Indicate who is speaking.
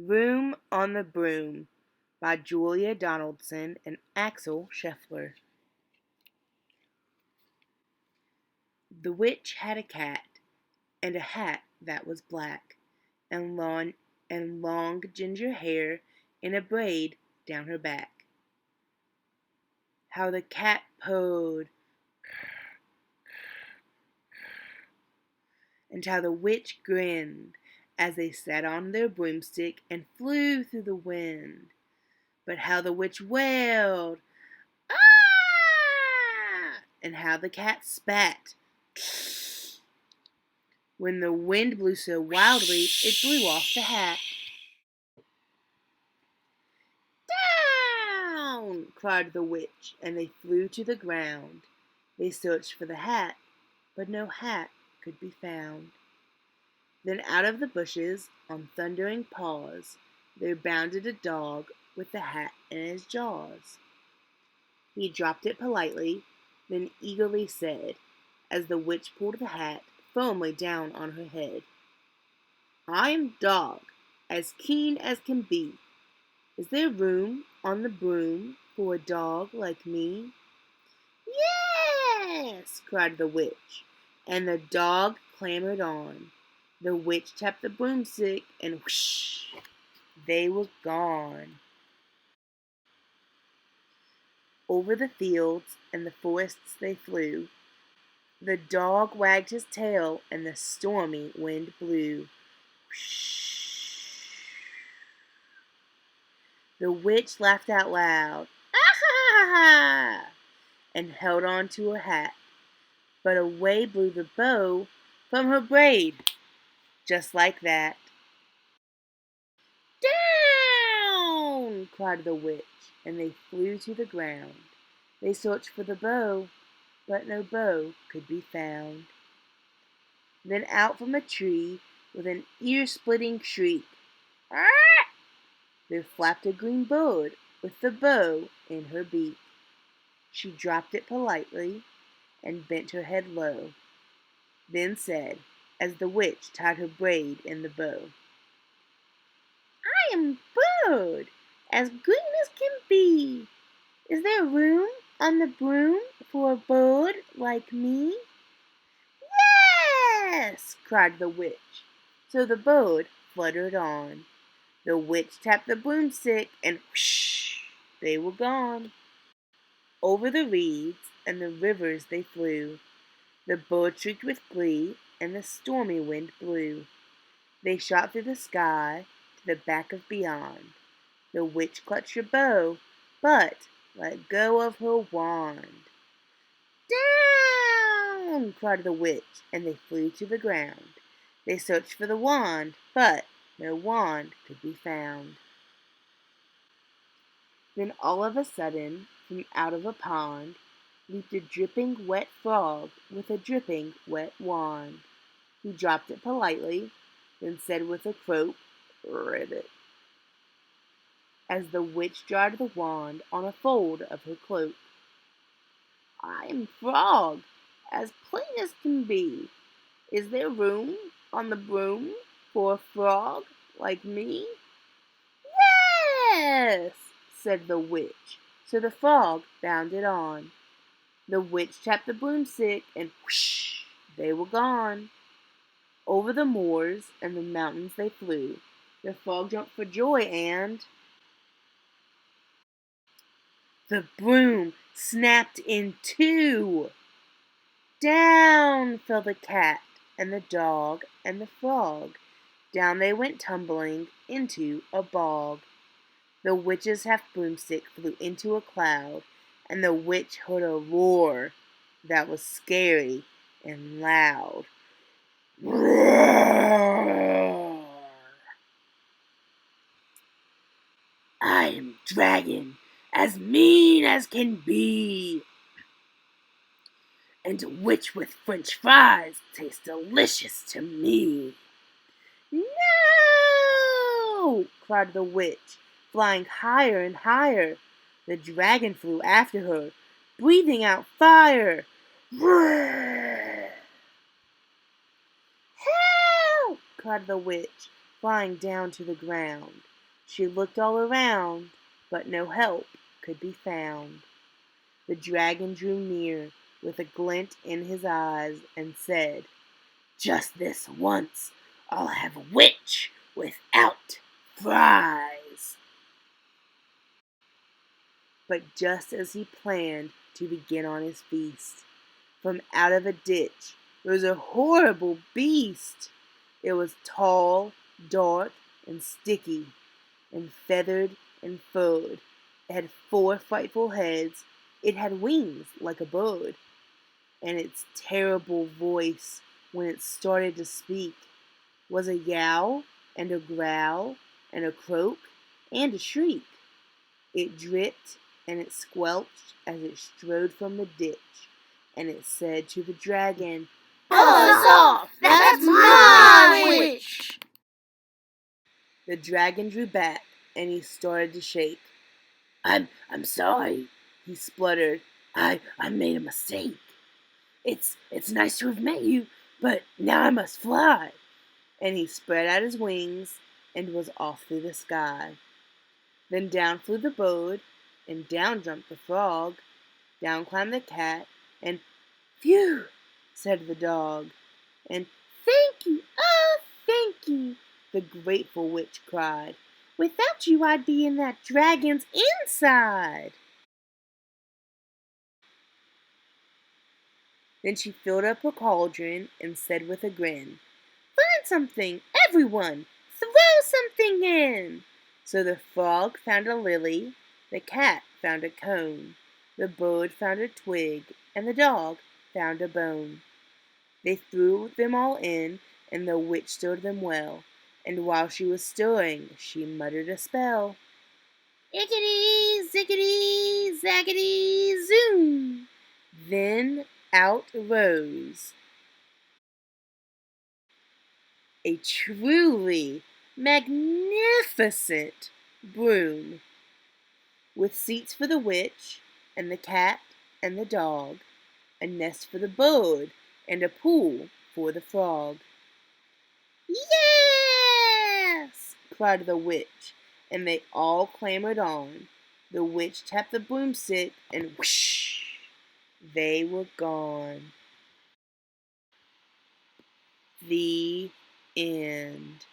Speaker 1: Room on the Broom by Julia Donaldson and Axel Scheffler. The witch had a cat, and a hat that was black, and long ginger hair in a braid down her back. How the cat purred, and how the witch grinned as they sat on their broomstick and flew through the wind. But how the witch wailed, "Ah!" and how the cat spat. When the wind blew so wildly, it blew off the hat. "Down!" cried the witch, and they flew to the ground. They searched for the hat, but no hat could be found. Then out of the bushes, on thundering paws, there bounded a dog with the hat in his jaws. He dropped it politely, then eagerly said, as the witch pulled the hat firmly down on her head, "I'm Dog, as keen as can be. Is there room on the broom for a dog like me?" "Yes!" cried the witch, and the dog clambered on. The witch tapped the broomstick, and whoosh, they were gone. Over the fields and the forests they flew. The dog wagged his tail, and the stormy wind blew. Whoosh. The witch laughed out loud, "Ah!" and held on to her hat. But away blew the bow from her braid, just like that. "Down!" cried the witch, and they flew to the ground. They searched for the bow, but no bow could be found. Then out from a tree, with an ear-splitting shriek, "Ah!" there flapped a green bird with the bow in her beak. She dropped it politely and bent her head low, then said, as the witch tied her braid in the bow, "I am a bird, as green as can be. Is there room on the broom for a bird like me?" "Yes!" cried the witch. So the bird fluttered on. The witch tapped the broomstick, and whoosh, they were gone. Over the reeds and the rivers they flew. The bird shrieked with glee, and the stormy wind blew. They shot through the sky to the back of beyond. The witch clutched her bow, but let go of her wand. "Down!" cried the witch, and they flew to the ground. They searched for the wand, but no wand could be found. Then all of a sudden, from out of a pond, leaped a dripping wet frog with a dripping wet wand. He dropped it politely, then said with a croak, "Ribbit," as the witch dried the wand on a fold of her cloak. "I'm Frog, as plain as can be. Is there room on the broom for a frog like me?" "Yes!" said the witch, so the frog bounded on. The witch tapped the broomstick, and whoosh, they were gone. Over the moors and the mountains they flew. The frog jumped for joy, and the broom snapped in two. Down fell the cat and the dog and the frog. Down they went tumbling into a bog. The witch's half-broomstick flew into a cloud, and the witch heard a roar that was scary and loud. Roar! "I am Dragon, as mean as can be, and a witch with French fries tastes delicious to me." "No!" cried the witch, flying higher and higher. The dragon flew after her, breathing out fire. "Roar!" "Help!" cried the witch, flying down to the ground. She looked all around, but no help could be found. The dragon drew near with a glint in his eyes and said, "Just this once, I'll have a witch without fries." But just as he planned to begin on his feast, from out of a ditch rose a horrible beast. It was tall, dark, and sticky, and feathered and furred. It had 4 frightful heads. It had wings like a bird, and its terrible voice, when it started to speak, was a yowl and a growl and a croak and a shriek. It dripped and it squelched as it strode from the ditch, and it said to the dragon,
Speaker 2: "Pull us off! That's my witch!"
Speaker 1: The dragon drew back and he started to shake. I'm sorry," he spluttered. I made a mistake. It's nice to have met you, but now I must fly." And he spread out his wings and was off through the sky. Then down flew the bird, and down jumped the frog, down climbed the cat, and "Phew!" said the dog, and "Thank you, oh, thank you!" the grateful witch cried. "Without you I'd be in that dragon's inside." Then she filled up a cauldron and said with a grin, "Find something, everyone! Throw something in!" So the frog found a lily, the cat found a cone, the bird found a twig, and the dog found a bone. They threw them all in, and the witch stirred them well, and while she was stirring, she muttered a spell. "Ickety, zickety, zackety, zoom!" Then out rose a truly magnificent broom, with seats for the witch, and the cat, and the dog, a nest for the bird, and a pool for the frog. "Yes!" cried the witch, and they all clambered on. The witch tapped the broomstick, and whoosh! They were gone. The end.